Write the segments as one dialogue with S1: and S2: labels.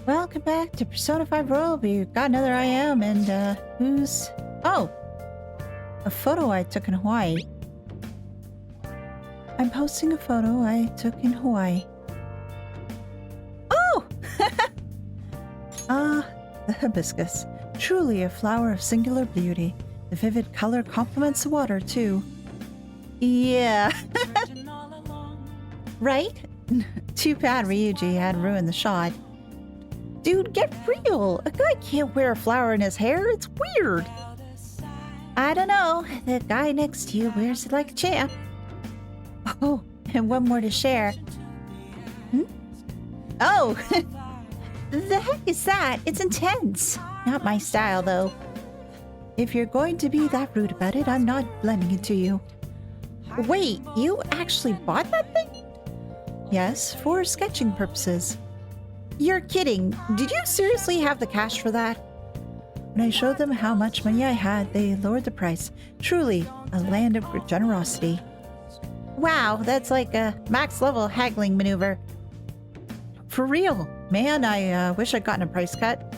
S1: Welcome back to Persona 5 Royal. We've got another I am, and who's... Oh! A photo I took in Hawaii. I'm posting a photo I took in Hawaii. Oh! The hibiscus. Truly a flower of singular beauty. The vivid color complements the water, too. Yeah. Right? Too bad Ryuji had ruined the shot. Dude, get real! A guy can't wear a flower in his hair. It's weird. I don't know. The guy next to you wears it like a champ. Oh, and one more to share. Oh! The heck is that? It's intense. Not my style, though. If you're going to be that rude about it, I'm not lending it to you. Wait, you actually bought that thing? Yes, for sketching purposes. You're kidding. Did you seriously have the cash for that? When I showed them how much money I had, they lowered the price. Truly, a land of generosity. Wow, that's like a max level haggling maneuver. For real. Man, I wish I'd gotten a price cut.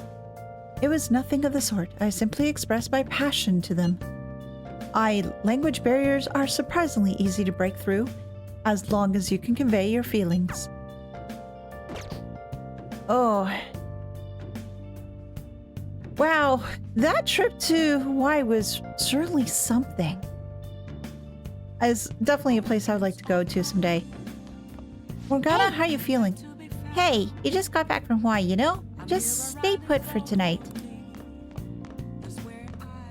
S1: It was nothing of the sort. I simply expressed my passion to them. Language barriers are surprisingly easy to break through, as long as you can convey your feelings. Oh. Wow, that trip to Hawaii was certainly something. It's definitely a place I would like to go to someday. Morgana, how are you feeling? Hey, you just got back from Hawaii, you know? Just stay put for tonight.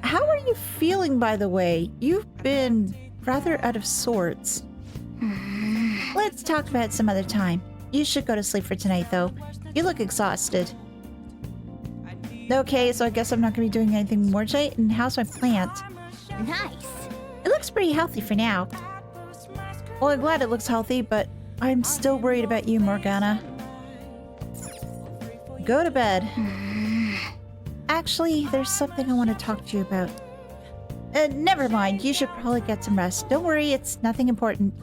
S1: How are you feeling, by the way? You've been rather out of sorts. Let's talk about it some other time. You should go to sleep for tonight, though. You look exhausted. Okay, so I guess I'm not going to be doing anything more tonight. And how's my plant?
S2: Nice.
S1: It looks pretty healthy for now. Well, I'm glad it looks healthy, but I'm still worried about you, Morgana. Go to bed. Actually, there's something I want to talk to you about. Never mind. You should probably get some rest. Don't worry, it's nothing important.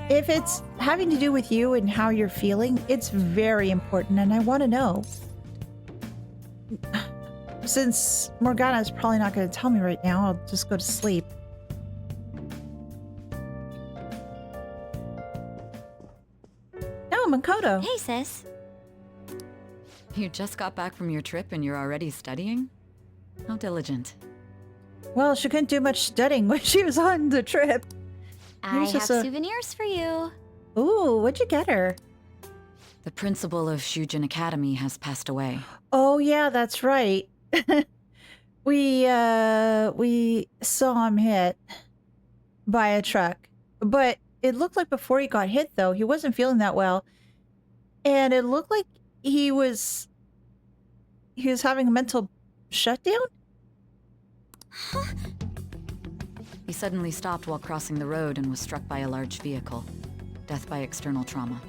S1: If it's having to do with you and how you're feeling, it's very important, and I want to know. Since Morgana is probably not going to tell me right now, I'll just go to sleep. Oh, Makoto.
S2: Hey, sis.
S3: You just got back from your trip and you're already studying? How diligent.
S1: Well, she couldn't do much studying when she was on the trip.
S2: I
S1: Here's
S2: have
S1: just a-
S2: souvenirs for you.
S1: Ooh, what'd you get her?
S3: The principal of Shujin Academy has passed away.
S1: Oh, yeah, that's right. We saw him hit by a truck. But it looked like before he got hit, though, he wasn't feeling that well. And it looked like he was having a mental shutdown?
S3: He suddenly stopped while crossing the road and was struck by a large vehicle. Death by external trauma.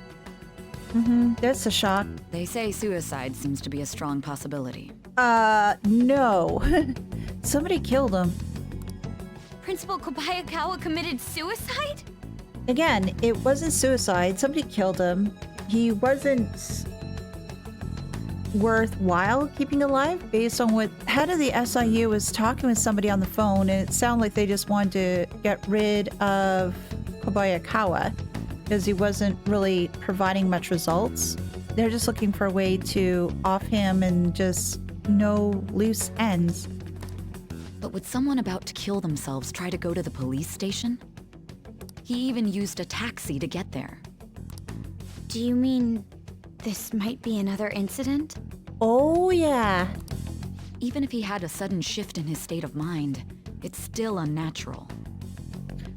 S1: That's a shock.
S3: They say suicide seems to be a strong possibility.
S1: No. Somebody killed him.
S2: Principal Kobayakawa committed suicide?
S1: Again, it wasn't suicide. Somebody killed him. He wasn't worthwhile keeping alive based on what head of the SIU was talking with somebody on the phone, and it sounded like they just wanted to get rid of Kobayakawa because he wasn't really providing much results. They're just looking for a way to off him and just no loose ends.
S3: But would someone about to kill themselves try to go to the police station? He even used a taxi to get there.
S2: Do you mean this might be another incident?
S1: Oh, yeah.
S3: Even if he had a sudden shift in his state of mind, it's still unnatural.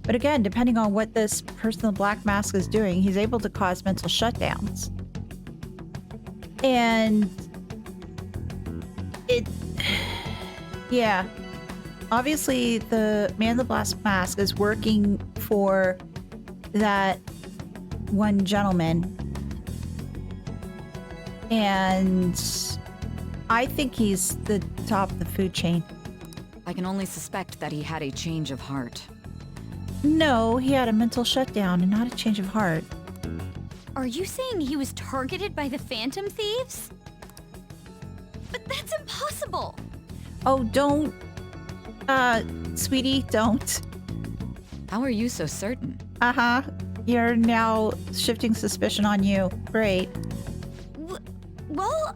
S1: But again, depending on what this person in the black mask is doing, he's able to cause mental shutdowns. And yeah. Obviously, the man in the black mask is working for that one gentleman. And I think he's the top of the food chain.
S3: I can only suspect that he had a change of heart.
S1: No, he had a mental shutdown and not a change of heart.
S2: Are you saying he was targeted by the Phantom Thieves? But that's impossible!
S1: Oh, don't. Sweetie, don't.
S3: How are you so certain?
S1: Uh-huh. You're now shifting suspicion on you. Great.
S2: Well,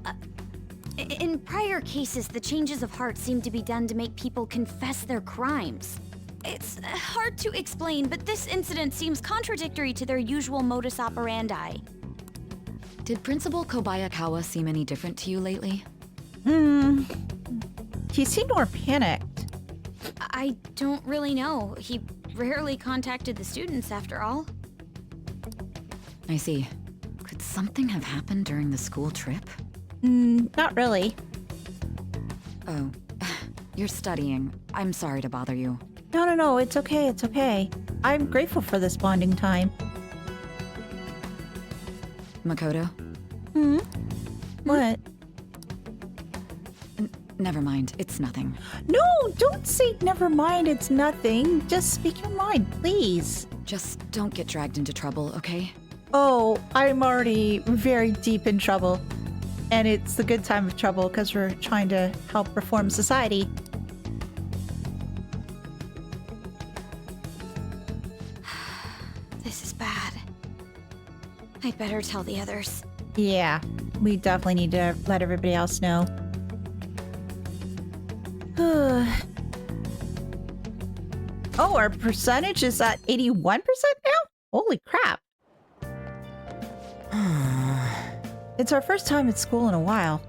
S2: in prior cases, the changes of heart seem to be done to make people confess their crimes. It's hard to explain, but this incident seems contradictory to their usual modus operandi.
S3: Did Principal Kobayakawa seem any different to you lately?
S1: He seemed more panicked.
S2: I don't really know. He rarely contacted the students, after all.
S3: I see. Could something have happened during the school trip?
S1: Not really.
S3: Oh, you're studying. I'm sorry to bother you.
S1: No, it's okay, it's okay. I'm grateful for this bonding time.
S3: Makoto?
S1: What?
S3: Never mind, it's nothing.
S1: No, don't say never mind, it's nothing. Just speak your mind, please.
S3: Just don't get dragged into trouble, okay?
S1: Oh, I'm already very deep in trouble. And it's the good time of trouble because we're trying to help reform society.
S2: This is bad. I'd better tell the others.
S1: Yeah, we definitely need to let everybody else know. Oh, our percentage is at 81% now? Holy crap. It's our first time at school in a while.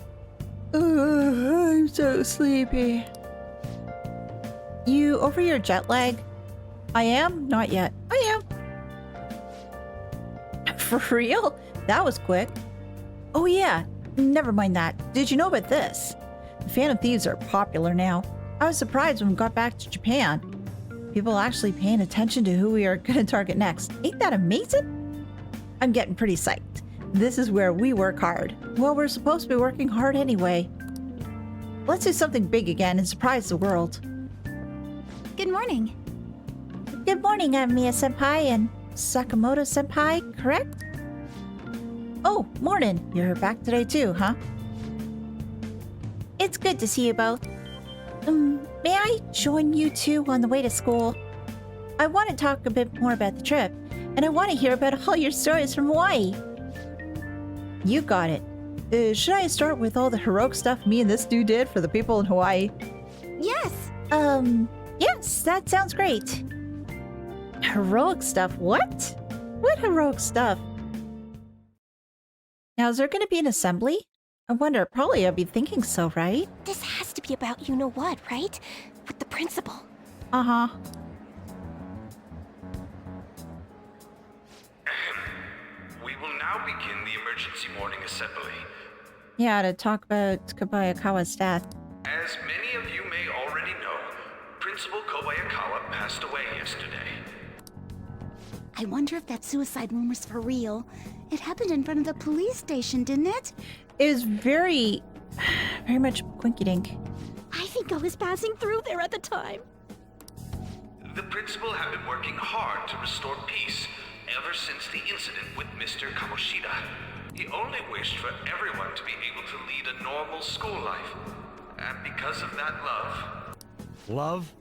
S1: I'm so sleepy. You over your jet lag? I am? Not yet. I am. For real? That was quick. Oh yeah, never mind that. Did you know about this? The Phantom Thieves are popular now. I was surprised when we got back to Japan. People actually paying attention to who we are going to target next. Ain't that amazing? I'm getting pretty psyched. This is where we work hard. Well, we're supposed to be working hard anyway. Let's do something big again and surprise the world.
S2: Good morning.
S1: Good morning, I'm Mia-senpai and Sakamoto-senpai, correct? Oh, morning. You're back today too, huh? It's good to see you both. May I join you two on the way to school? I want to talk a bit more about the trip, and I want to hear about all your stories from Hawaii. You got it. Should I start with all the heroic stuff me and this dude did for the people in Hawaii?
S2: Yes.
S1: Yes, that sounds great. Heroic stuff? What? What heroic stuff? Now, is there going to be an assembly? I wonder, probably I'd be thinking so, right?
S4: This has to be about you-know-what, right? With the principal.
S1: Uh-huh.
S5: We will now begin the emergency morning assembly.
S1: Yeah, to talk about Kobayakawa's death.
S5: As many of you may already know, Principal Kobayakawa passed away yesterday.
S4: I wonder if that suicide rumor's for real. It happened in front of the police station, didn't it?
S1: It was very much quinky-dink.
S4: I think I was passing through there at the time.
S5: The principal had been working hard to restore peace ever since the incident with Mr. Kamoshida. He only wished for everyone to be able to lead a normal school life. And because of that love...
S6: Love?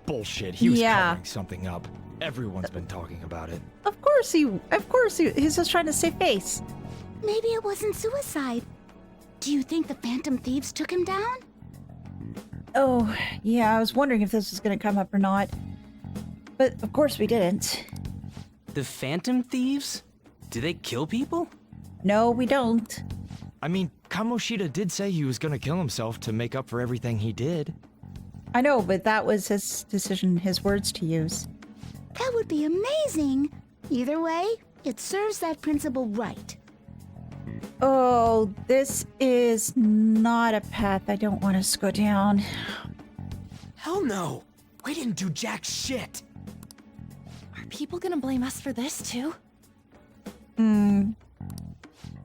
S6: Bullshit. He was
S1: Yeah.
S6: covering something up. Everyone's been talking about it.
S1: Of course he's just trying to save face.
S4: Maybe it wasn't suicide. Do you think the Phantom Thieves took him down?
S1: Oh, yeah, I was wondering if this was going to come up or not. But of course we didn't.
S7: The Phantom Thieves? Do they kill people?
S1: No, we don't.
S6: I mean, Kamoshida did say he was gonna kill himself to make up for everything he did.
S1: I know, but that was his decision, his words to use.
S4: That would be amazing. Either way, it serves that principal right.
S1: Oh, this is not a path I don't want us to go down.
S8: Hell no! We didn't do jack shit!
S4: Are people gonna blame us for this too?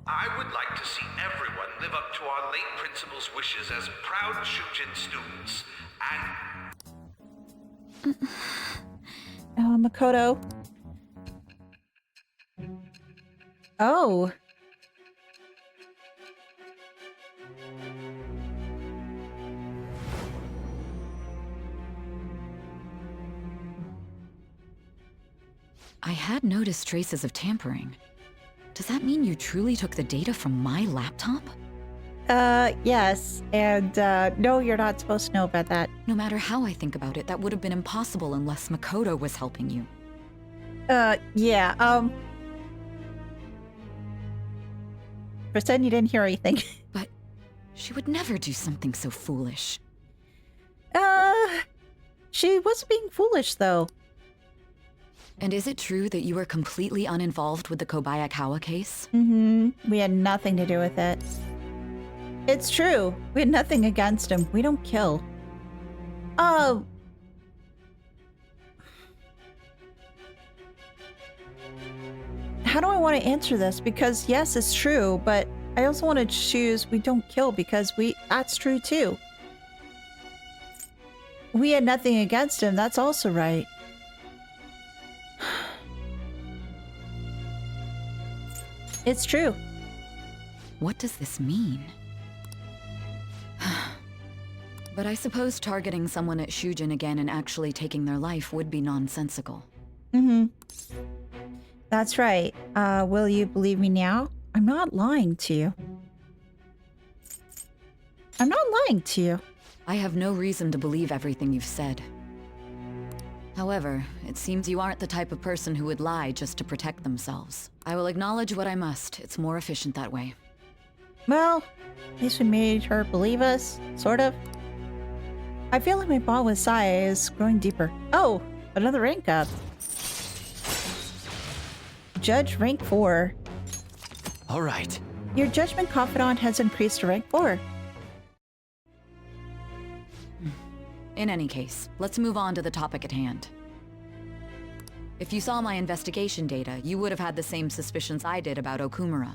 S5: I would like to see everyone live up to our late principal's wishes as proud Shujin students, and...
S1: Makoto. Oh.
S3: I had noticed traces of tampering. Does that mean you truly took the data from my laptop?
S1: Yes. And, no, you're not supposed to know about that.
S3: No matter how I think about it, that would have been impossible unless Makoto was helping you.
S1: Yeah, pretend you didn't hear anything.
S3: But she would never do something so foolish.
S1: She wasn't being foolish, though.
S3: And is it true that you were completely uninvolved with the Kobayakawa case?
S1: Mm-hmm. We had nothing to do with it. It's true. We had nothing against him. We don't kill. Oh. How do I want to answer this? Because yes, it's true, but I also want to choose we don't kill because that's true too. We had nothing against him. That's also right. It's true.
S3: What does this mean? But I suppose targeting someone at Shujin again and actually taking their life would be nonsensical.
S1: Mm-hmm. That's right. Will you believe me now? I'm not lying to you. I'm not lying to you.
S3: I have no reason to believe everything you've said. However, it seems you aren't the type of person who would lie just to protect themselves. I will acknowledge what I must. It's more efficient that way.
S1: Well, at least we made her believe us, sort of. I feel like my bond with Saya is growing deeper. Oh, another rank up. Judge rank 4.
S8: All right.
S1: Your judgment confidant has increased to rank 4.
S3: In any case, let's move on to the topic at hand. If you saw my investigation data, you would have had the same suspicions I did about Okumura.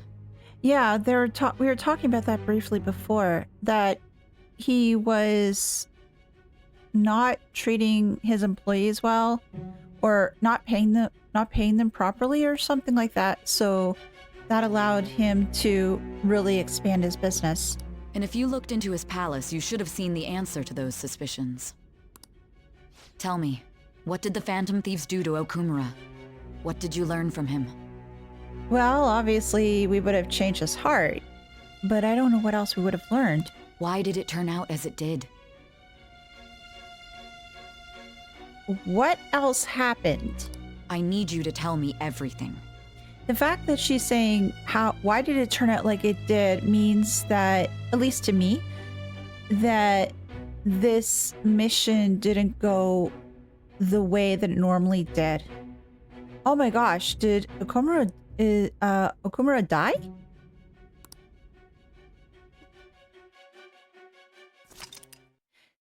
S1: Yeah, we were talking about that briefly before, that he was not treating his employees well, or not paying them properly or something like that. So that allowed him to really expand his business.
S3: And if you looked into his palace, you should have seen the answer to those suspicions. Tell me, what did the Phantom Thieves do to Okumura? What did you learn from him?
S1: Well, obviously we would have changed his heart, but I don't know what else we would have learned.
S3: Why did it turn out as it did?
S1: What else happened?
S3: I need you to tell me everything.
S1: The fact that she's saying why did it turn out like it did means that, at least to me, that this mission didn't go the way that it normally did. Oh my gosh, did Okumura die?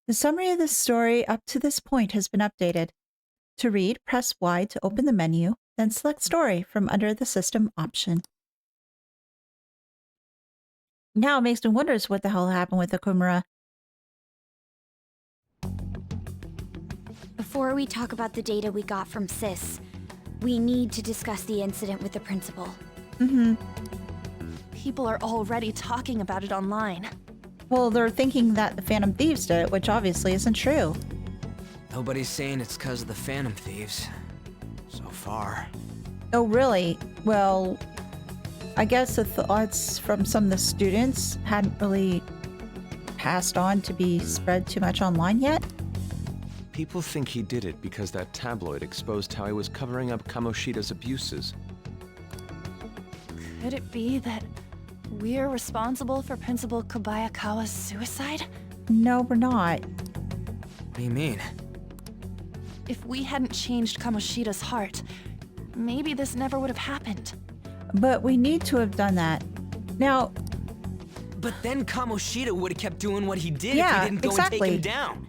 S1: The summary of the story up to this point has been updated. To read, press Y to open the menu, then select Story from under the System option. Now it makes me wonder what the hell happened with Okumura.
S2: Before we talk about the data we got from Sis, we need to discuss the incident with the principal.
S1: Mm-hmm.
S9: People are already talking about it online.
S1: Well, they're thinking that the Phantom Thieves did it, which obviously isn't true.
S8: Nobody's saying it's because of the Phantom Thieves. So far.
S1: Oh, really? Well, I guess the thoughts from some of the students hadn't really passed on to be spread too much online yet.
S10: People think he did it because that tabloid exposed how he was covering up Kamoshida's abuses.
S9: Could it be that we're responsible for Principal Kobayakawa's suicide?
S1: No, we're not.
S8: What do you mean?
S9: If we hadn't changed Kamoshida's heart, maybe this never would have happened.
S1: But we need to have done that. Now...
S7: But then Kamoshida would have kept doing what he did
S1: Yeah,
S7: if we didn't go
S1: exactly.
S7: and take him down.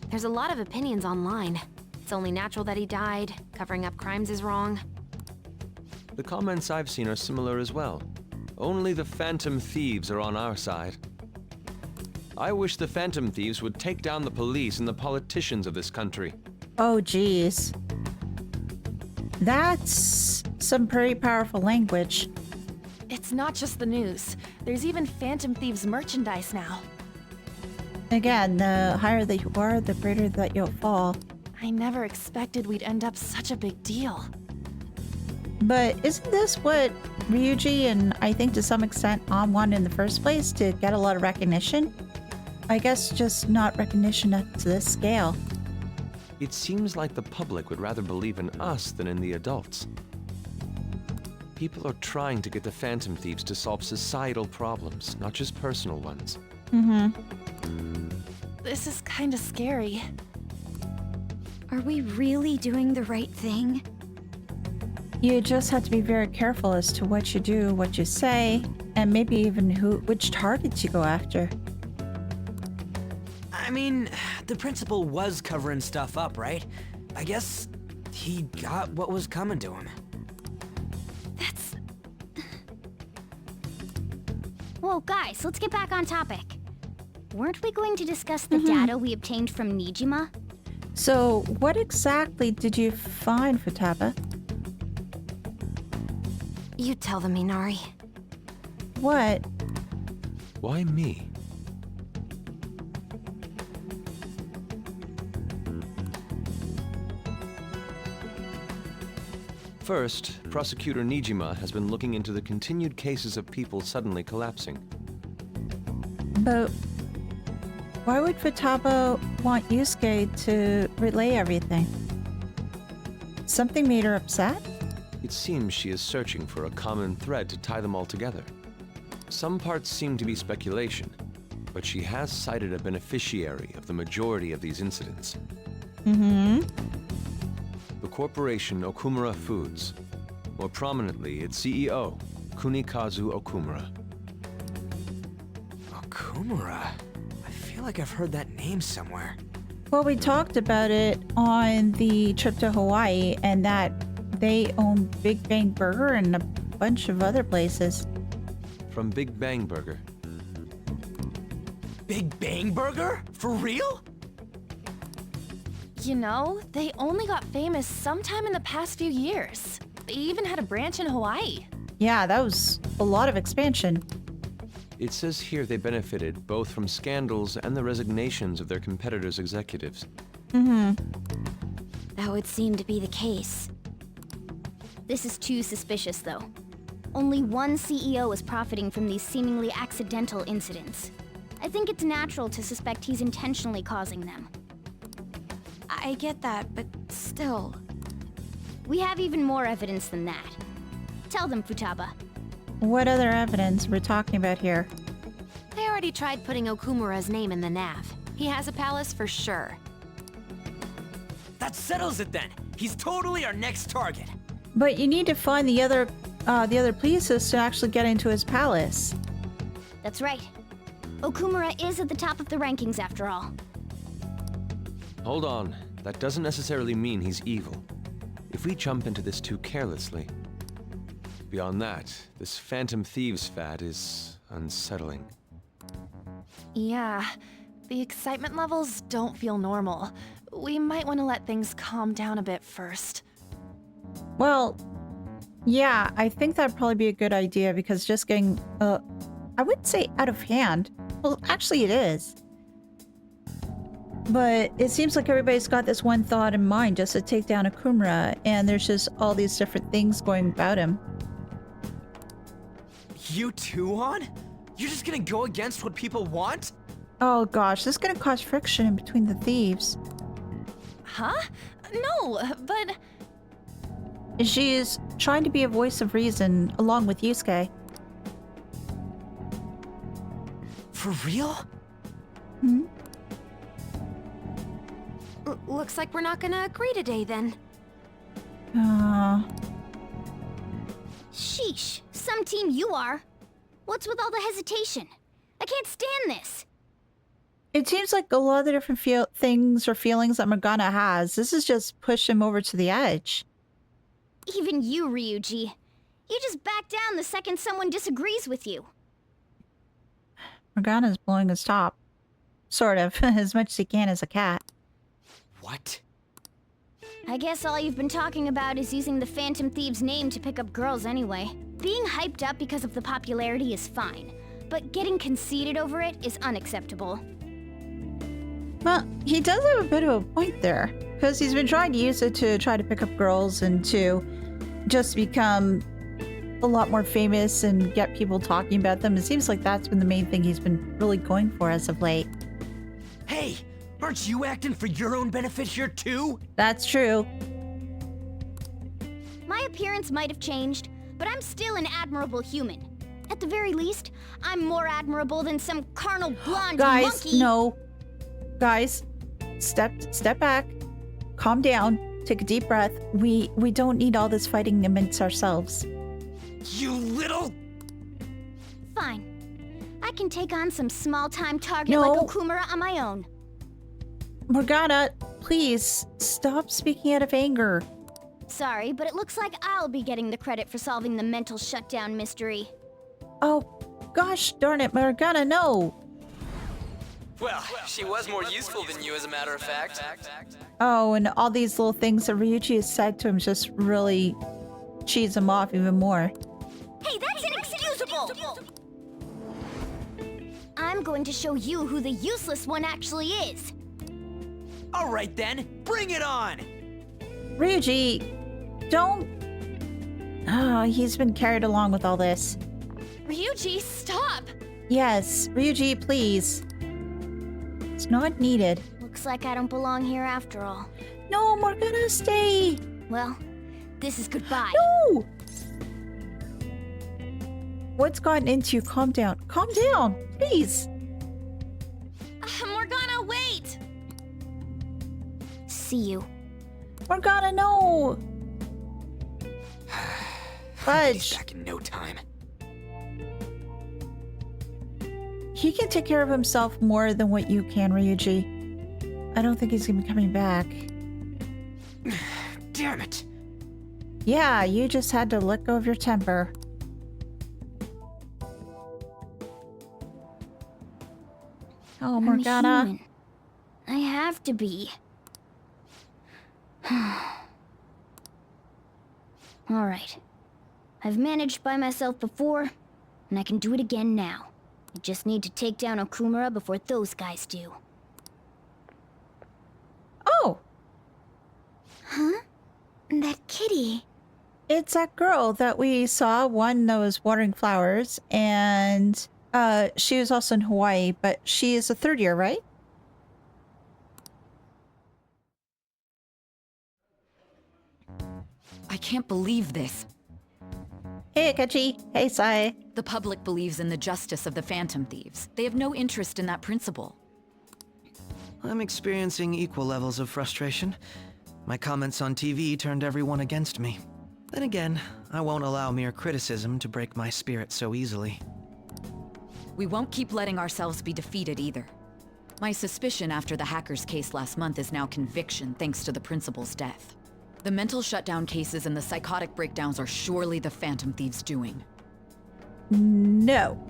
S11: There's a lot of opinions online. It's only natural that he died. Covering up crimes is wrong.
S10: The comments I've seen are similar as well. Only the Phantom Thieves are on our side. I wish the Phantom Thieves would take down the police and the politicians of this country.
S1: Oh, geez. That's some pretty powerful language.
S9: It's not just the news. There's even Phantom Thieves merchandise now.
S1: Again, the higher that you are, the greater that you'll fall.
S9: I never expected we'd end up such a big deal.
S1: But isn't this what Ryuji and I think to some extent Am wanted in the first place, to get a lot of recognition? I guess just not recognition up to this scale.
S10: It seems like the public would rather believe in us than in the adults. People are trying to get the Phantom Thieves to solve societal problems, not just personal ones.
S9: This is kinda scary.
S2: Are we really doing the right thing?
S1: You just have to be very careful as to what you do, what you say, and maybe even which targets you go after.
S8: I mean, the principal was covering stuff up, right? I guess he got what was coming to him.
S2: That's... Whoa, guys, let's get back on topic. Weren't we going to discuss the data we obtained from Nijima?
S1: So, what exactly did you find, Futaba?
S11: You tell them, Minari.
S1: What?
S10: Why me? First, Prosecutor Nijima has been looking into the continued cases of people suddenly collapsing.
S1: But why would Futaba want Yusuke to relay everything? Something made her upset?
S10: It seems she is searching for a common thread to tie them all together. Some parts seem to be speculation, but she has cited a beneficiary of the majority of these incidents. The corporation Okumura Foods, more prominently its CEO, Kunikazu Okumura.
S8: Okumura? I feel like I've heard that name somewhere.
S1: Well, we talked about it on the trip to Hawaii, and that they own Big Bang Burger and a bunch of other places.
S10: From Big Bang Burger.
S8: Big Bang Burger? For real?
S9: You know, they only got famous sometime in the past few years. They even had a branch in Hawaii.
S1: Yeah, that was a lot of expansion.
S10: It says here they benefited both from scandals and the resignations of their competitors' executives.
S2: That would seem to be the case. This is too suspicious, though. Only one CEO is profiting from these seemingly accidental incidents. I think it's natural to suspect he's intentionally causing them. I get that, but still... We have even more evidence than that. Tell them, Futaba.
S1: What other evidence we're talking about here?
S11: They already tried putting Okumura's name in the nav. He has a palace for sure.
S8: That settles it then. He's totally our next target.
S1: But you need to find the other places to actually get into his palace.
S2: That's right. Okumura is at the top of the rankings after all.
S10: Hold on. That doesn't necessarily mean he's evil. If we jump into this too carelessly. Beyond that, this Phantom Thieves fad is unsettling.
S9: Yeah, the excitement levels don't feel normal. We might want to let things calm down a bit first.
S1: Well, yeah, I think that'd probably be a good idea, because just getting, I wouldn't say out of hand. Well, actually it is. But it seems like everybody's got this one thought in mind, just to take down Okumura, and there's just all these different things going about him.
S8: You too, Han? You're just gonna go against what people want?
S1: Oh gosh, this is gonna cause friction in between the thieves.
S9: Huh? No, but...
S1: She's trying to be a voice of reason, along with Yusuke.
S8: For real?
S1: Hmm?
S11: Looks like we're not gonna agree today, then.
S2: Sheesh, some team you are. What's with all the hesitation? I can't stand this.
S1: It seems like a lot of the different things or feelings that Morgana has, this has just pushed him over to the edge.
S2: Even you, Ryuji. You just back down the second someone disagrees with you.
S1: Morgana's blowing his top. Sort of, as much as he can as a cat.
S8: What?
S2: I guess all you've been talking about is using the Phantom Thieves' name to pick up girls anyway. Being hyped up because of the popularity is fine, but getting conceited over it is unacceptable.
S1: Well, he does have a bit of a point there. Because he's been trying to use it to try to pick up girls and to just become a lot more famous and get people talking about them. It seems like that's been the main thing he's been really going for as of late.
S8: Hey, aren't you acting for your own benefit here too?
S1: That's true.
S2: My appearance might have changed, but I'm still an admirable human. At the very least, I'm more admirable than some carnal blonde
S1: Guys,
S2: monkey.
S1: no. Guys, step back. Calm down. Take a deep breath. We don't need all this fighting amongst ourselves.
S8: You little...
S2: Fine. I can take on some small-time target
S1: No.
S2: like Okumura on my own.
S1: Morgana, please stop speaking out of anger.
S2: Sorry, but it looks like I'll be getting the credit for solving the mental shutdown mystery.
S1: Oh, gosh darn it, Morgana, no.
S7: Well, she was more useful than you, as a matter of fact.
S1: Oh, and all these little things that Ryuji has said to him just really cheese him off even more.
S2: Hey, that's inexcusable! I'm going to show you who the useless one actually is.
S8: All right then, bring it on!
S1: Ryuji, don't... Oh, he's been carried along with all this.
S9: Ryuji, stop!
S1: Yes, Ryuji, please. It's not needed.
S2: Looks like I don't belong here after all.
S1: No, Morgana, stay!
S2: Well, this is goodbye.
S1: No! What's gotten into you? Calm down. Calm down, please.
S9: Morgana, wait!
S2: See you.
S1: Morgana, no! Fudge.
S8: Back in no time.
S1: He can take care of himself more than what you can, Ryuji. I don't think he's gonna be coming back.
S8: Damn it!
S1: Yeah, you just had to let go of your temper. Oh, Morgana.
S2: I'm human. I have to be. Alright. I've managed by myself before, and I can do it again now. I just need to take down Okumura before those guys do.
S1: Oh!
S2: Huh? That kitty.
S1: It's that girl that we saw, one that was watering flowers, and she was also in Hawaii, but she is a third year, right?
S3: I can't believe this.
S1: Hey, Akechi. Hey, Sai.
S3: The public believes in the justice of the Phantom Thieves. They have no interest in that principle.
S12: I'm experiencing equal levels of frustration. My comments on TV turned everyone against me. Then again, I won't allow mere criticism to break my spirit so easily.
S3: We won't keep letting ourselves be defeated either. My suspicion after the hacker's case last month is now conviction thanks to the principal's death. The mental shutdown cases and the psychotic breakdowns are surely the Phantom Thieves' doing.
S1: No.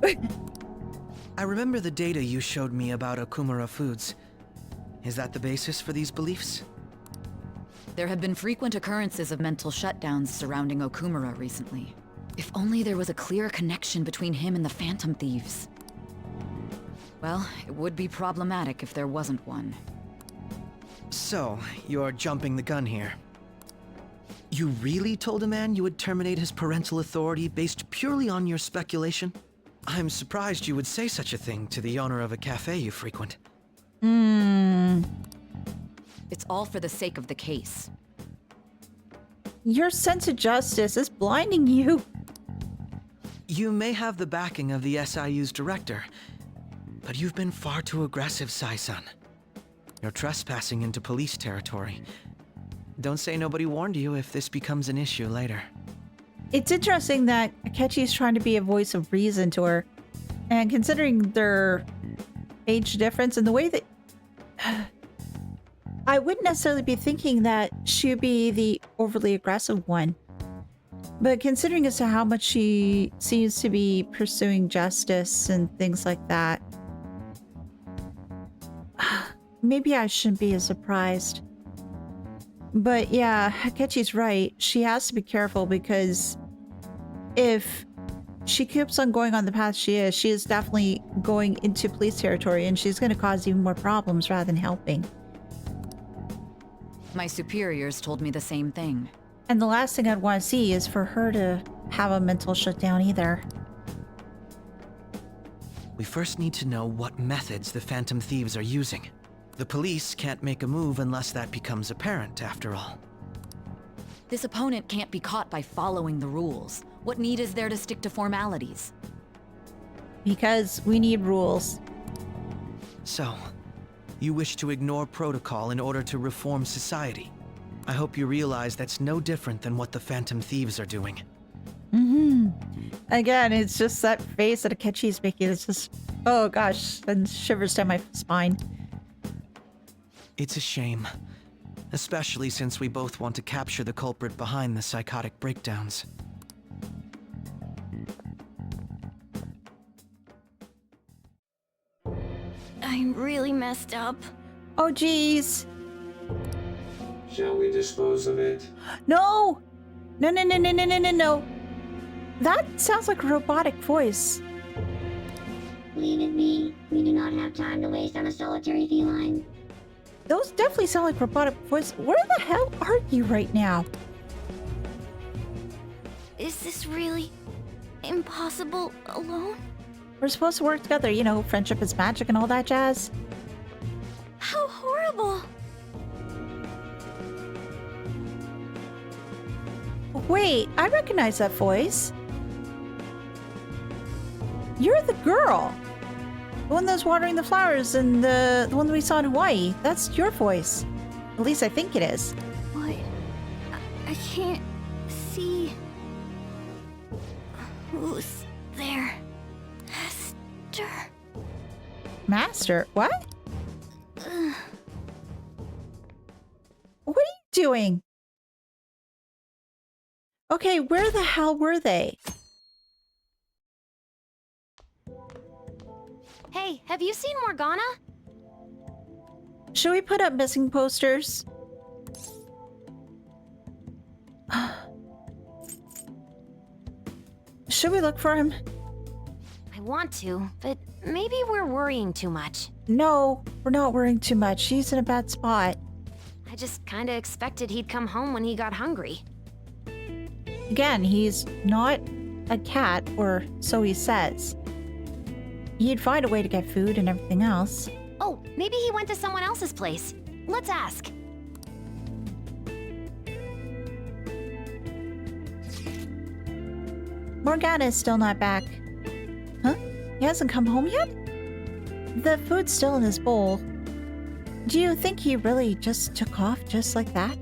S12: I remember the data you showed me about Okumura foods. Is that the basis for these beliefs?
S3: There have been frequent occurrences of mental shutdowns surrounding Okumura recently. If only there was a clear connection between him and the Phantom Thieves. Well, it would be problematic if there wasn't one.
S12: So, you're jumping the gun here. You really told a man you would terminate his parental authority based purely on your speculation? I'm surprised you would say such a thing to the owner of a cafe you frequent.
S3: It's all for the sake of the case.
S1: Your sense of justice is blinding you.
S12: You may have the backing of the SIU's director, but you've been far too aggressive, Sai-san. You're trespassing into police territory. Don't say nobody warned you if this becomes an issue later.
S1: It's interesting that Akechi is trying to be a voice of reason to her. And considering their age difference and the way that... I wouldn't necessarily be thinking that she would be the overly aggressive one. But considering as to how much she seems to be pursuing justice and things like that, maybe I shouldn't be as surprised. But yeah, Akechi's right. She has to be careful because if she keeps on going on the path she is definitely going into police territory and she's going to cause even more problems rather than helping.
S3: My superiors told me the same thing.
S1: And the last thing I'd want to see is for her to have a mental shutdown either.
S12: We first need to know what methods the Phantom Thieves are using. The police can't make a move unless that becomes apparent, after all.
S3: This opponent can't be caught by following the rules. What need is there to stick to formalities?
S1: Because we need rules.
S12: So, you wish to ignore protocol in order to reform society. I hope you realize that's no different than what the Phantom Thieves are doing.
S1: Again, it's just that face that Akechi's making. It's just, oh gosh, and shivers down my spine.
S12: It's a shame. Especially since we both want to capture the culprit behind the psychotic breakdowns.
S2: I'm really messed up.
S1: Oh geez.
S13: Shall we dispose of it?
S1: No! No, no, no, no, no, no, no, no. That sounds like a robotic voice.
S14: Leave it be. We do not have time to waste on a solitary feline.
S1: Those definitely sound like robotic voice. Where the hell are you right now?
S2: Is this really impossible alone?
S1: We're supposed to work together, you know, friendship is magic and all that jazz.
S2: How horrible!
S1: Wait, I recognize that voice. You're the girl. The one that's watering the flowers and the one that we saw in Hawaii. That's your voice. At least I think it is.
S2: What? I can't see. Who's there? Master?
S1: Master? What? What are you doing? Okay, where the hell were they?
S11: Hey, have you seen Morgana?
S1: Should we put up missing posters? Should we look for him?
S11: I want to, but maybe we're worrying too much.
S1: No, we're not worrying too much. She's in a bad spot.
S11: I just kinda expected he'd come home when he got hungry.
S1: Again, he's not a cat, or so he says. He'd find a way to get food and everything else.
S11: Oh, maybe he went to someone else's place. Let's ask.
S1: Morgana is still not back. Huh? He hasn't come home yet? The food's still in his bowl. Do you think he really just took off just like that?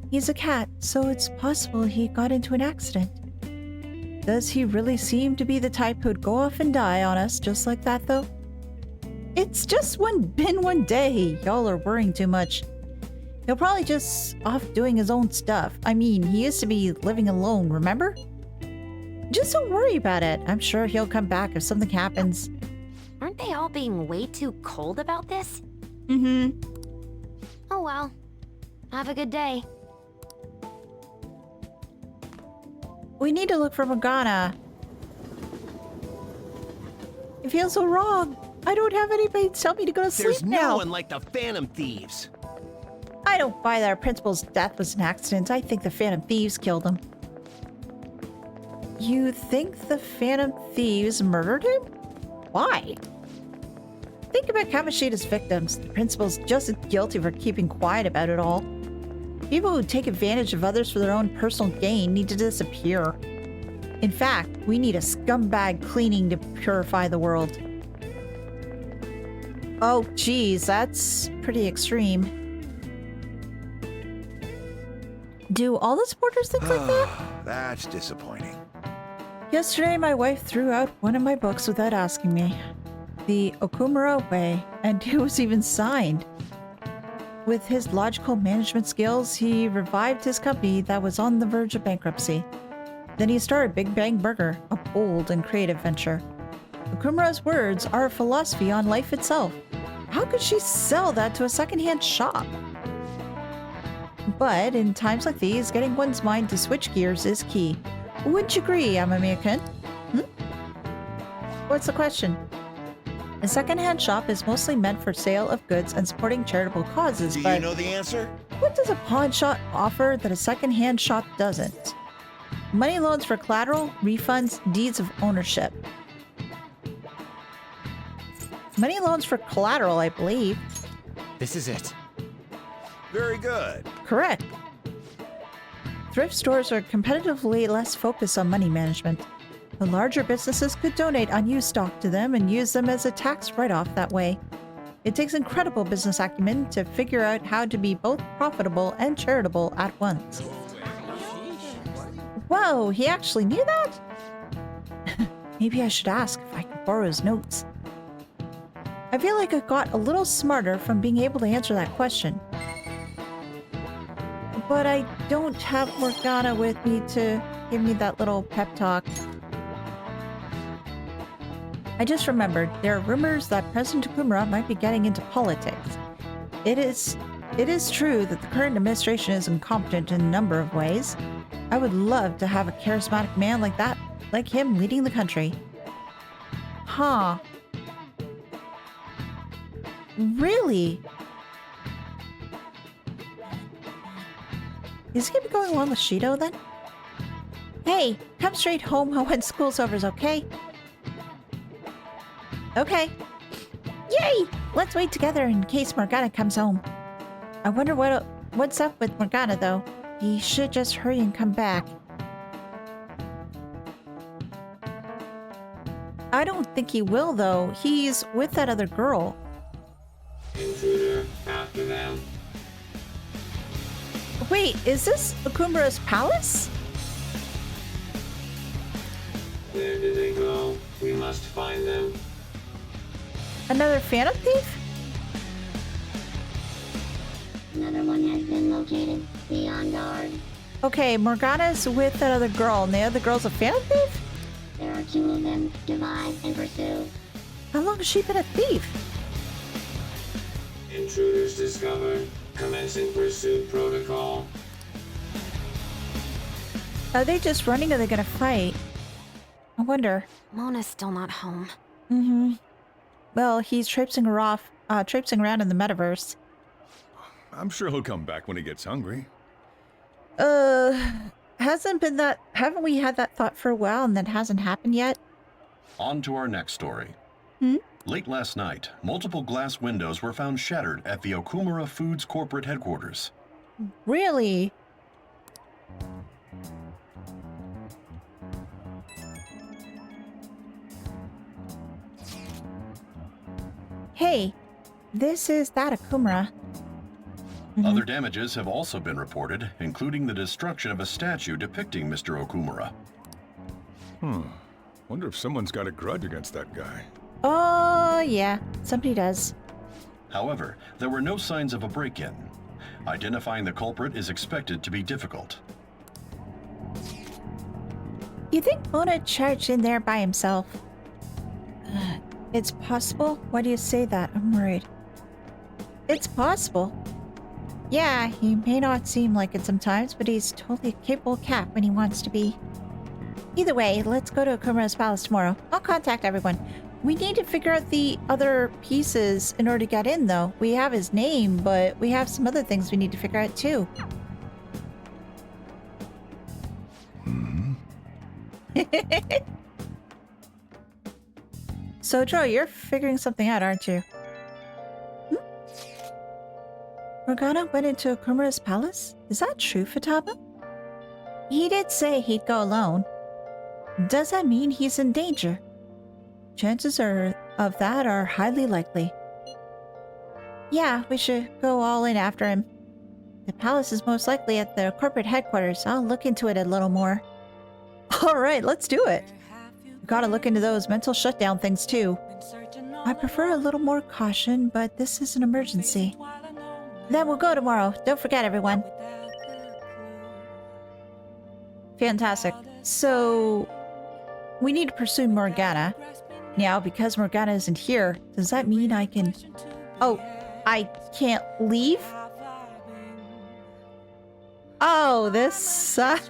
S1: He's a cat, so it's possible he got into an accident. Does he really seem to be the type who'd go off and die on us just like that, though? It's just been one day. Y'all are worrying too much. He'll probably just off doing his own stuff. I mean, he used to be living alone, remember? Just don't worry about it. I'm sure he'll come back if something happens.
S11: Aren't they all being way too cold about this?
S1: Mm-hmm.
S11: Oh well. Have a good day.
S1: We need to look for Morgana. It feels so wrong. I don't have anybody to tell me to go to sleep now.
S15: There's no one like the Phantom Thieves.
S1: I don't buy that our principal's death was an accident. I think the Phantom Thieves killed him. You think the Phantom Thieves murdered him? Why? Think about Kamoshida's victims. The principal's just as guilty for keeping quiet about it all. People who take advantage of others for their own personal gain need to disappear. In fact, we need a scumbag cleaning to purify the world. Oh, geez, that's pretty extreme. Do all the supporters think like that?
S16: That's disappointing.
S1: Yesterday, my wife threw out one of my books without asking me. The Okumura Way, and it was even signed. With his logical management skills, he revived his company that was on the verge of bankruptcy. Then he started Big Bang Burger, a bold and creative venture. Okumura's words are a philosophy on life itself. How could she sell that to a secondhand shop? But in times like these, getting one's mind to switch gears is key. Wouldn't you agree, Amamiya-kun? What's the question? A secondhand shop is mostly meant for sale of goods and supporting charitable causes,
S16: Do
S1: but...
S16: you know the answer?
S1: What does a pawn shop offer that a second-hand shop doesn't? Money loans for collateral, refunds, deeds of ownership. Money loans for collateral, I believe.
S6: This is it.
S16: Very good.
S1: Correct. Thrift stores are competitively less focused on money management. The larger businesses could donate unused stock to them and use them as a tax write-off that way. It takes incredible business acumen to figure out how to be both profitable and charitable at once. Whoa, he actually knew that? Maybe I should ask if I could borrow his notes. I feel like I got a little smarter from being able to answer that question. But I don't have Morgana with me to give me that little pep talk. I just remembered there are rumors that President Okumura might be getting into politics. It is true that the current administration is incompetent in a number of ways. I would love to have a charismatic man like that, like him leading the country. Huh. Really? Is he gonna be going along with Shido then? Hey, come straight home when school's over, okay? Okay. Yay! Let's wait together in case Morgana comes home. I wonder what's up with Morgana though. He should just hurry and come back. I don't think he will though. He's with that other girl.
S13: Intruder, after them.
S1: Wait, is this Okumura's palace?
S13: Where did they go? We must find them.
S1: Another phantom thief?
S14: Another one has been located. Be on guard.
S1: Okay, Morgana's with that other girl, and the other girl's a phantom thief?
S14: There are two of them. Divide and pursue.
S1: How long has she been a thief?
S13: Intruders discovered. Commencing pursuit protocol.
S1: Are they just running or are they gonna fight? I wonder.
S11: Mona's still not home.
S1: Mm-hmm. Well, he's traipsing around in the metaverse.
S16: I'm sure he'll come back when he gets hungry.
S1: Haven't we had that thought for a while and that hasn't happened yet?
S17: On to our next story. Late last night, multiple glass windows were found shattered at the Okumura Foods corporate headquarters.
S1: Really? Hey, this is that Okumura.
S17: Other damages have also been reported, including the destruction of a statue depicting Mr. Okumura.
S16: Wonder if someone's got a grudge against that guy.
S1: Oh, yeah. Somebody does.
S17: However, there were no signs of a break-in. Identifying the culprit is expected to be difficult.
S1: You think Mona charged in there by himself? It's possible? Why do you say that? I'm worried. It's possible. Yeah, he may not seem like it sometimes, but he's totally a capable cat when he wants to be. Either way, let's go to Okumura's palace tomorrow. I'll contact everyone. We need to figure out the other pieces in order to get in, though. We have his name, but we have some other things we need to figure out, too. So, Joe, you're figuring something out, aren't you? Morgana went into Okumura's palace? Is that true, Futaba? He did say he'd go alone. Does that mean he's in danger? Chances of that are highly likely. Yeah, we should go all in after him. The palace is most likely at the corporate headquarters. I'll look into it a little more. Alright, let's do it. We gotta look into those mental shutdown things too. I prefer a little more caution, but this is an emergency. Then we'll go tomorrow. Don't forget, everyone. Fantastic. So, we need to pursue Morgana. Now, because Morgana isn't here, does that mean I can... Oh, I can't leave? Oh, this sucks.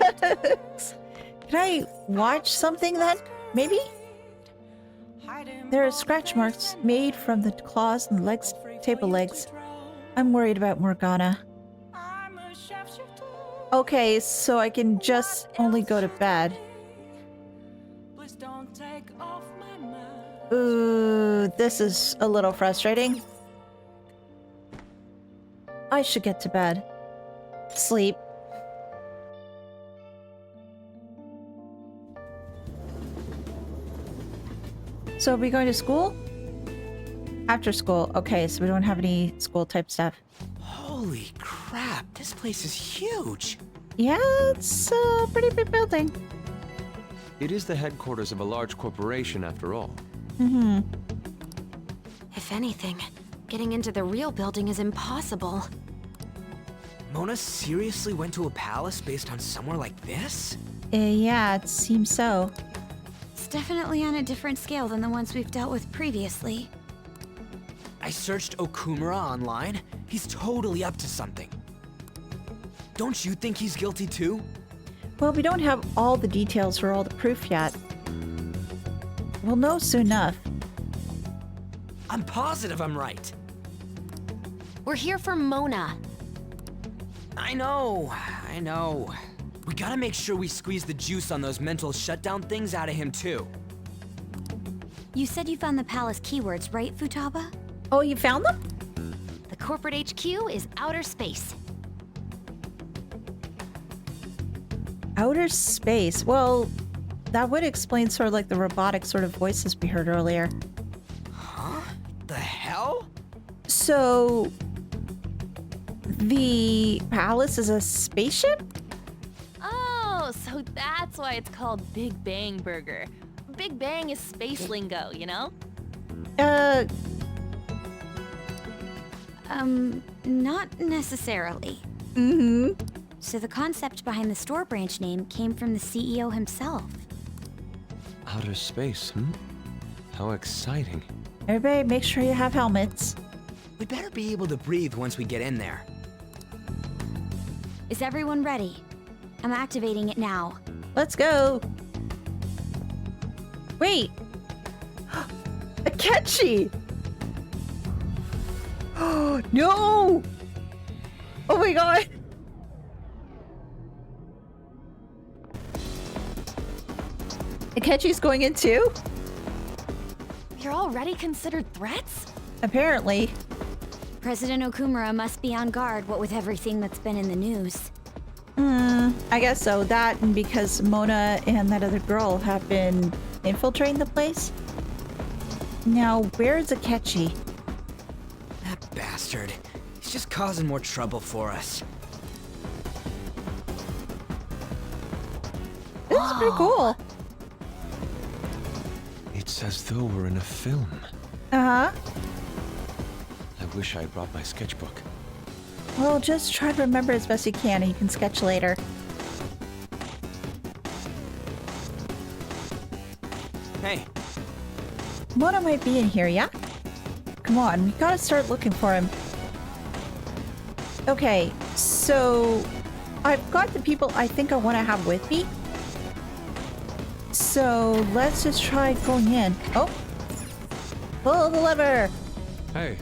S1: Can I watch something then? Maybe? There are scratch marks made from the claws and legs, table legs. I'm worried about Morgana. Okay, so I can just only go to bed. Ooh, this is a little frustrating. I should get to bed. Sleep. So are we going to school? After school. Okay, so we don't have any school type stuff.
S8: Holy crap, this place is huge.
S1: Yeah, it's a pretty big building.
S10: It is the headquarters of a large corporation, after all.
S1: Mm-hmm.
S11: If anything, getting into the real building is impossible.
S8: Mona seriously went to a palace based on somewhere like this?
S1: Yeah, it seems so.
S2: It's definitely on a different scale than the ones we've dealt with previously.
S8: I searched Okumura online. He's totally up to something. Don't you think he's guilty too?
S1: Well, we don't have all the details or all the proof yet. We'll know soon enough.
S8: I'm positive I'm right.
S11: We're here for Mona.
S8: I know. We gotta make sure we squeeze the juice on those mental shutdown things out of him too.
S2: You said you found the palace keywords, right, Futaba?
S1: Oh, you found them?
S11: The corporate HQ is outer space.
S1: Outer space. Well, that would explain sort of like the robotic sort of voices we heard earlier.
S8: Huh? The hell?
S1: So, the palace is a spaceship?
S9: Oh, so that's why it's called Big Bang Burger. Big Bang is space lingo, you know?
S2: Not necessarily.
S1: Mm-hmm.
S2: So the concept behind the store branch name came from the CEO himself.
S10: Outer space, How exciting.
S1: Everybody, make sure you have helmets.
S8: We better be able to breathe once we get in there.
S2: Is everyone ready? I'm activating it now.
S1: Let's go. Wait. Akechi! Oh, no! Oh my god! Akechi's going in too?
S9: You're already considered threats?
S1: Apparently.
S2: President Okumura must be on guard, what with everything that's been in the news.
S1: I guess so. That and because Mona and that other girl have been infiltrating the place. Now, where's Akechi?
S8: That bastard. He's just causing more trouble for us.
S1: This is pretty cool.
S10: It's as though we're in a film.
S1: Uh-huh.
S10: I wish I had brought my sketchbook.
S1: Well, just try to remember as best you can and you can sketch later.
S8: Hey.
S1: Mona might be in here, yeah? Come on, we gotta start looking for him. Okay, so I've got the people I think I want to have with me. So let's just try going in. Oh! Pull the lever!
S10: Hey.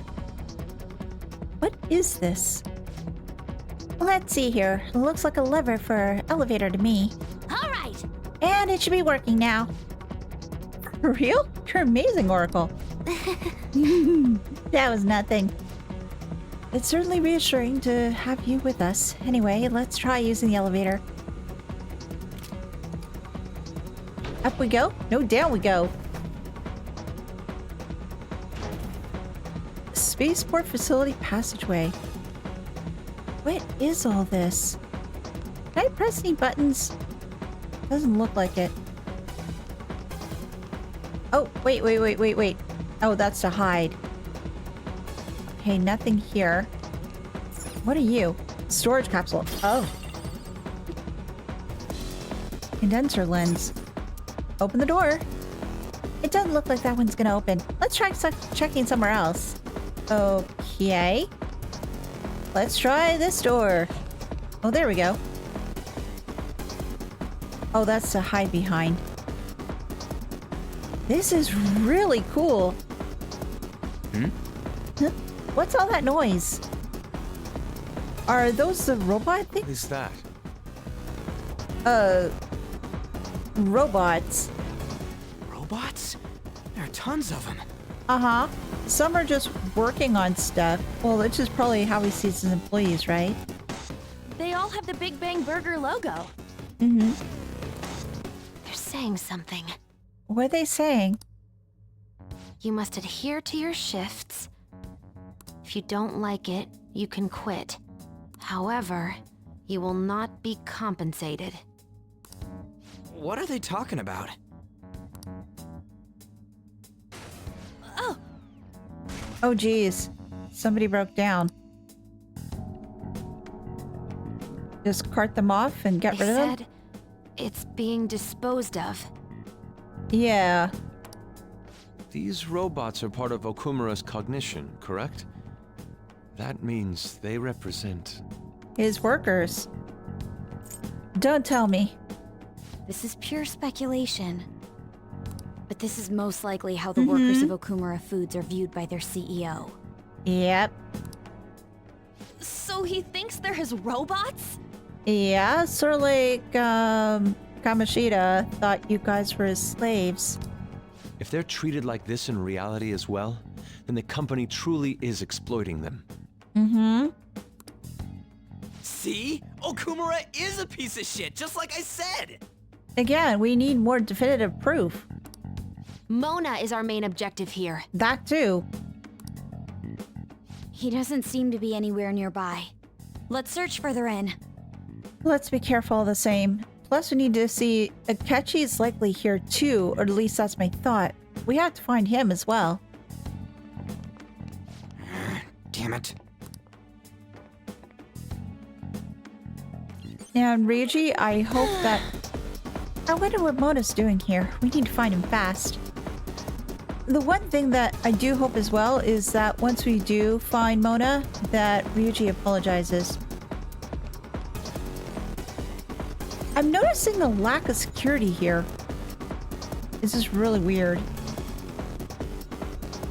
S1: What is this? Let's see here. It looks like a lever for elevator to me.
S4: All right.
S1: And it should be working now. For real? You're amazing, Oracle. That was nothing. It's certainly reassuring to have you with us. Anyway, let's try using the elevator. Up we go? No, down we go. Spaceport Facility Passageway. What is all this? Can I press any buttons? Doesn't look like it. Oh, wait. Oh, that's to hide. Okay, nothing here. What are you? Storage capsule. Oh. Condenser lens. Open the door. It doesn't look like that one's gonna open. Let's try checking somewhere else. Okay. Let's try this door. Oh, there we go. Oh, that's to hide behind. This is really cool. Huh? What's all that noise? Are those the robot things?
S10: What is that?
S1: robots.
S8: Robots? There are tons of them.
S1: Uh-huh. Some are just working on stuff. Well, that's just probably how he sees his employees, right?
S2: They all have the Big Bang Burger logo.
S1: Mm-hmm.
S11: They're saying something.
S1: What are they saying?
S11: You must adhere to your shifts. If you don't like it, you can quit. However, you will not be compensated.
S8: What are they talking about?
S1: Oh, geez. Somebody broke down. Just cart them off and get
S11: They
S1: rid of them?
S11: said it's being disposed of.
S1: Yeah.
S10: These robots are part of Okumura's cognition, correct? That means they represent...
S1: His workers. Don't tell me.
S2: This is pure speculation. But this is most likely how the workers of Okumura Foods are viewed by their CEO.
S1: Yep.
S9: So he thinks they're his robots?
S1: Yeah, sort of like, Kamoshida thought you guys were his slaves.
S10: If they're treated like this in reality as well, then the company truly is exploiting them.
S1: Mm-hmm.
S8: See? Okumura is a piece of shit, just like I said!
S1: Again, we need more definitive proof.
S11: Mona is our main objective here.
S1: That too.
S2: He doesn't seem to be anywhere nearby. Let's search further in.
S1: Let's be careful the same. Plus, we need to see Akechi's likely here too, or at least that's my thought. We have to find him as well.
S8: Damn it.
S1: And Ryuji, I hope that... I wonder what Mona's doing here. We need to find him fast. The one thing that I do hope as well is that once we do find Mona, that Ryuji apologizes. I'm noticing the lack of security here. This is really weird.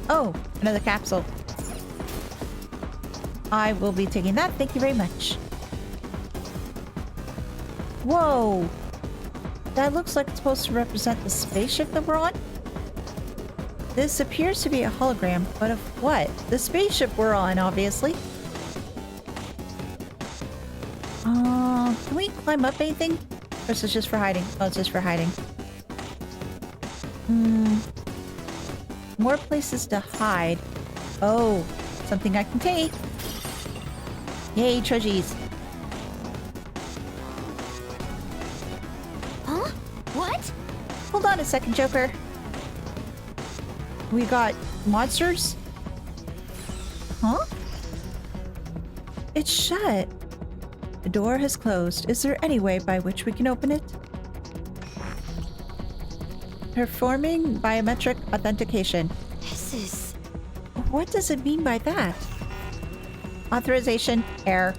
S1: Oh, another capsule. I will be taking that. Thank you very much. Whoa! That looks like it's supposed to represent the spaceship that we're on. This appears to be a hologram, but of what? The spaceship we're on, obviously. Can we climb up anything? Or is this just for hiding? Oh, it's just for hiding. More places to hide. Oh, something I can take. Yay, treasures.
S2: Huh? What?
S1: Hold on a second, Joker. We got monsters? Huh? It's shut. The door has closed. Is there any way by which we can open it? Performing biometric authentication.
S2: This is...
S1: What does it mean by that? Authorization error.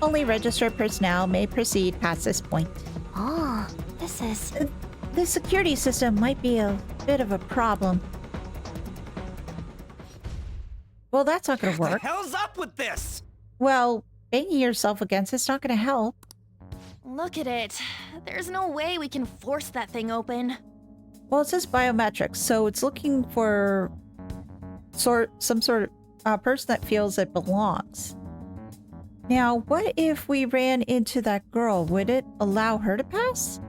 S1: Only registered personnel may proceed past this point.
S11: Oh, this is...
S1: The security system might be a bit of a problem. Well, that's not gonna work.
S8: What the hell's up with this?
S1: Well, banging yourself against it's not gonna help.
S9: Look at it. There's no way we can force that thing open.
S1: Well, it says biometrics, so it's looking for some sort of person that feels it belongs. Now, what if we ran into that girl? Would it allow her to pass?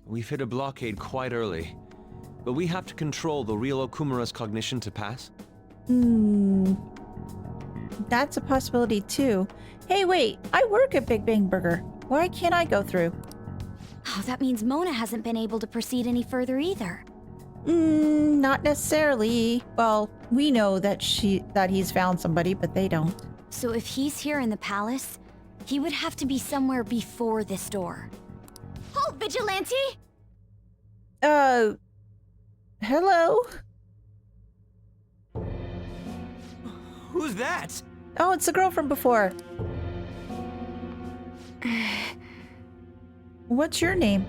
S10: We've hit a blockade quite early, but we have to control the real Okumura's cognition to pass.
S1: That's a possibility too. Hey, wait, I work at Big Bang Burger. Why can't I go through?
S2: Oh, that means Mona hasn't been able to proceed any further either.
S1: Not necessarily. Well, we know that he's found somebody, but they don't.
S2: So if he's here in the palace, he would have to be somewhere before this door. Halt, Vigilante!
S1: Hello?
S8: Who's that?
S1: Oh, it's the girl from before. What's your name?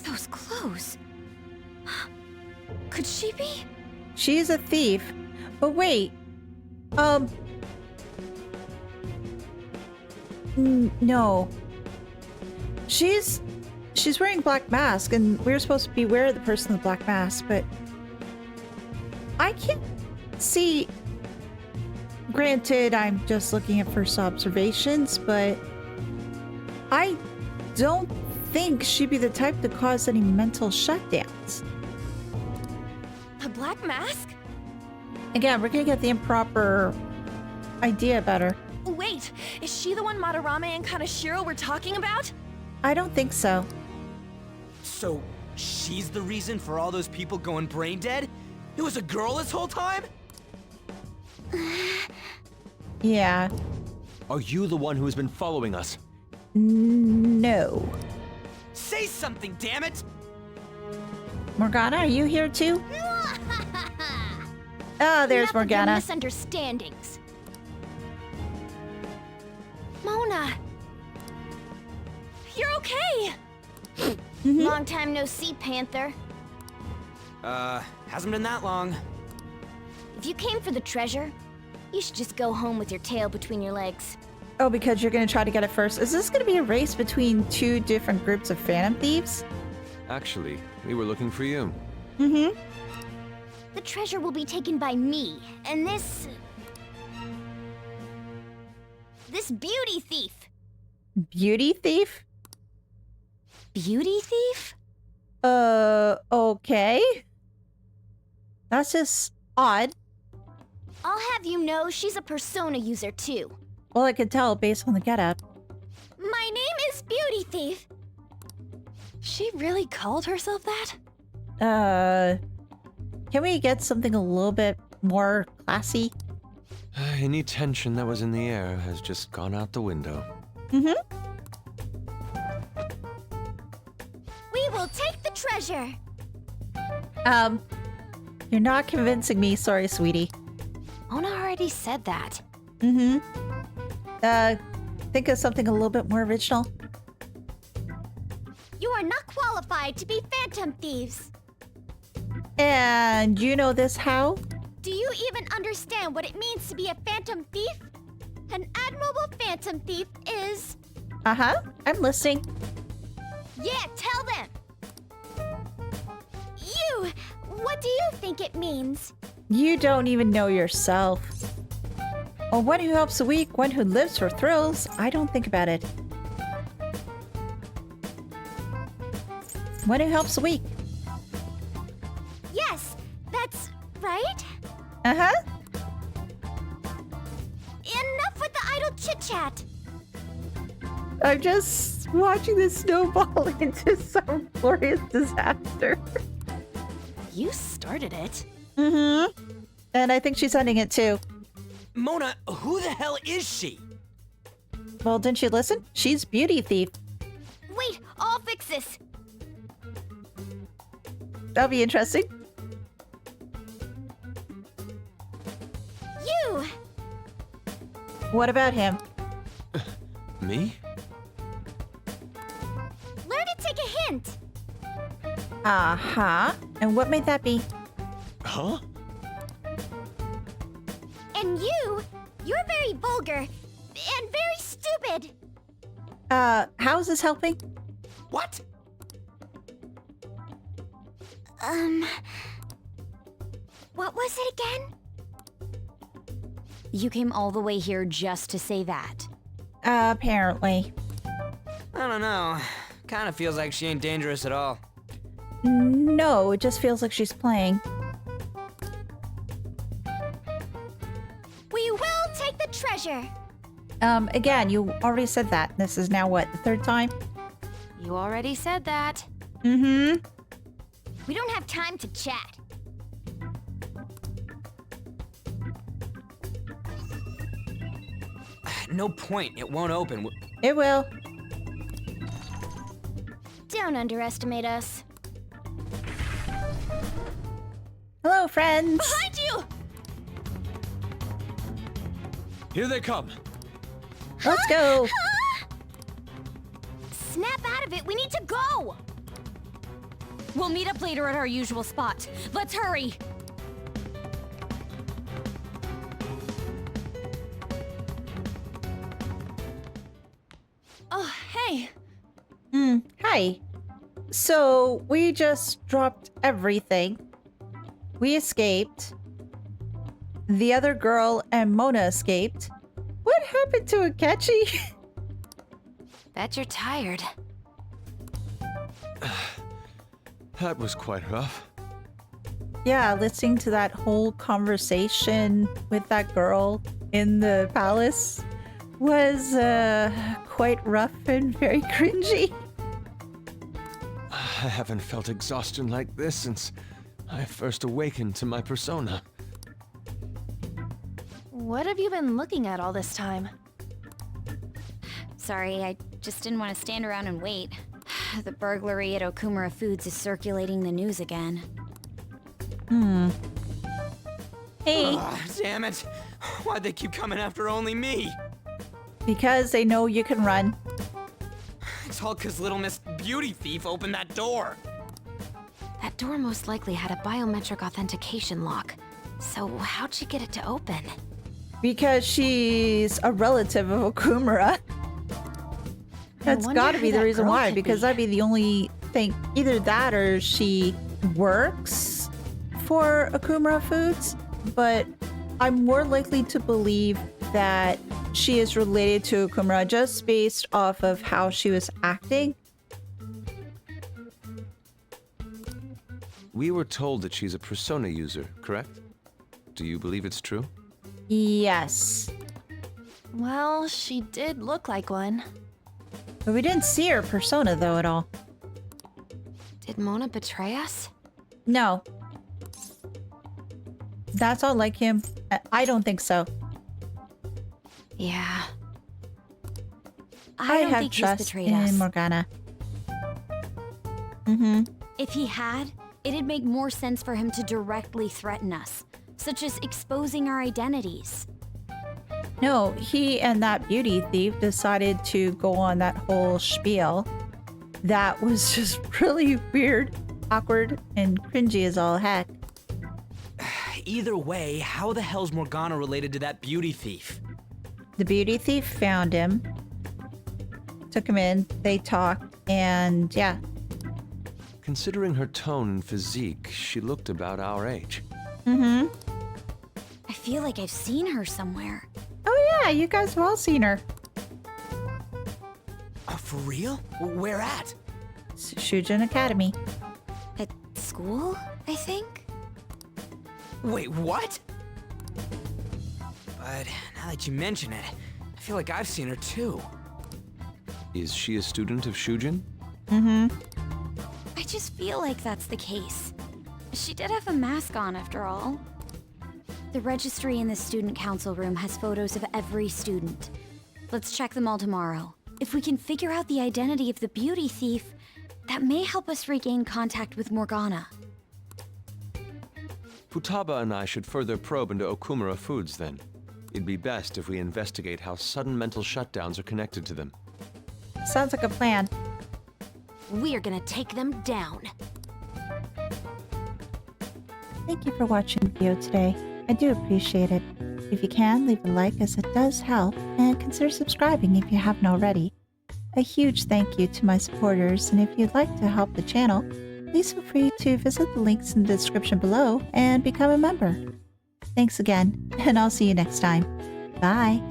S2: Those clothes. Could she be?
S1: She's a thief. But wait. No. She's wearing a black mask, and we're supposed to beware of the person with the black mask, but I can't see. Granted, I'm just looking at first observations, but I don't think she'd be the type to cause any mental shutdowns.
S9: A black mask?
S1: Again, we're gonna get the improper idea about her.
S9: Wait, is she the one Madarame and Kaneshiro were talking about?
S1: I don't think so.
S8: So, she's the reason for all those people going brain dead? It was a girl this whole time?
S1: Yeah.
S10: Are you the one who has been following us?
S1: No.
S8: Say something, damn it!
S1: Morgana, are you here too? Oh, there's
S2: Enough of your
S1: Morgana.
S2: misunderstandings.
S11: Mona!
S9: You're okay!
S2: Long time no see, Panther.
S8: Hasn't been that long.
S2: If you came for the treasure, you should just go home with your tail between your legs.
S1: Oh, because you're gonna try to get it first. Is this gonna be a race between two different groups of phantom thieves?
S10: Actually, we were looking for you.
S1: Mm-hmm.
S2: The treasure will be taken by me, and this beauty thief.
S1: Beauty thief?
S2: Beauty thief?
S1: Okay. That's just odd.
S2: I'll have you know she's a persona user too.
S1: Well, I could tell based on the getup.
S2: My name is Beauty Thief.
S9: She really called herself that?
S1: Can we get something a little bit more classy?
S10: Any tension that was in the air has just gone out the window.
S1: Mm-hmm.
S2: We will take the treasure.
S1: You're not convincing me. Sorry, sweetie.
S11: Mona already said that.
S1: Mm-hmm. Think of something a little bit more original.
S2: You are not qualified to be phantom thieves.
S1: And you know this how?
S2: Do you even understand what it means to be a phantom thief? An admirable phantom thief is...
S1: Uh-huh. I'm listening.
S2: Yeah, tell them. You, what do you think it means?
S1: You don't even know yourself. Well, one who helps the weak, one who lives for thrills. I don't think about it. One who helps the weak.
S2: Yes, that's right.
S1: Uh-huh.
S2: Enough with the idle chit-chat.
S1: I'm just watching this snowball into some glorious disaster.
S9: You started it.
S1: Mm-hmm. And I think she's ending it too.
S8: Mona, who the hell is she?
S1: Well, didn't you listen? She's Beauty Thief.
S2: Wait, I'll fix this.
S1: That'll be interesting.
S2: You!
S1: What about him?
S10: Me?
S2: Learn to take a hint.
S1: Uh-huh. And what might that be?
S10: Huh?
S2: And you're very vulgar and very stupid.
S1: How is this helping?
S8: What?
S2: What was it again? You came all the way here just to say that.
S1: Apparently.
S8: I don't know. Kinda feels like she ain't dangerous at all.
S1: No, it just feels like she's playing.
S2: We will take the treasure.
S1: Again, you already said that. This is now what, the third time?
S11: You already said that.
S1: Mm-hmm.
S2: We don't have time to chat.
S8: No point. It won't open.
S1: It will.
S2: Don't underestimate us.
S1: Hello, friends.
S9: Behind you!
S6: Here they come.
S1: Let's go.
S2: Snap out of it. We need to go.
S3: We'll meet up later at our usual spot. Let's hurry!
S9: Oh, hey.
S1: Okay. So we just dropped everything. We escaped. The other girl and Mona escaped. What happened to Akechi?
S11: Bet you're tired.
S10: That was quite rough.
S1: Yeah, listening to that whole conversation with that girl in the palace was quite rough and very cringy.
S10: I haven't felt exhaustion like this since I first awakened to my persona.
S9: What have you been looking at all this time?
S2: Sorry, I just didn't want to stand around and wait. The burglary at Okumura Foods is circulating the news again.
S1: Hey.
S8: Damn it! Why'd they keep coming after only me?
S1: Because they know you can run.
S8: It's all 'cause little Miss Beauty Thief opened that door.
S11: That door most likely had a biometric authentication lock. So how'd she get it to open?
S1: Because she's a relative of Okumura. That's gotta be the reason why, because that'd be the only thing. Either that or she works for Okumura Foods, but I'm more likely to believe that she is related to Okumura just based off of how she was acting.
S10: We were told that she's a persona user, correct? Do you believe it's true?
S1: Yes.
S9: Well, she did look like one.
S1: But we didn't see her persona though at all.
S11: Did Mona betray us?
S1: No. That's all like him. I don't think so.
S11: Yeah.
S1: I
S2: don't
S1: have
S2: think he's
S1: trust
S2: betrayed
S1: in
S2: us.
S1: Morgana.
S2: If he had, it'd make more sense for him to directly threaten us, such as exposing our identities.
S1: No, he and that beauty thief decided to go on that whole spiel. That was just really weird, awkward, and cringy as all heck.
S8: Either way, how the hell's Morgana related to that beauty thief?
S1: The beauty thief found him, took him in, they talked, and yeah.
S10: Considering her tone and physique, she looked about our age.
S2: I feel like I've seen her somewhere.
S1: Oh yeah, you guys have all seen her.
S8: For real? Where at?
S1: Shujin Academy.
S2: At school, I think?
S8: Wait, what? But now that you mention it, I feel like I've seen her too.
S10: Is she a student of Shujin?
S2: I just feel like that's the case. She did have a mask on after all. The registry in the student council room has photos of every student. Let's check them all tomorrow. If we can figure out the identity of the beauty thief, that may help us regain contact with Morgana.
S10: Futaba and I should further probe into Okumura Foods then. It'd be best if we investigate how sudden mental shutdowns are connected to them.
S1: Sounds like a plan.
S11: We're gonna take them down.
S1: Thank you for watching the video today. I do appreciate it. If you can, leave a like as it does help, and consider subscribing if you haven't already. A huge thank you to my supporters, and if you'd like to help the channel, please feel free to visit the links in the description below and become a member. Thanks again, and I'll see you next time. Bye!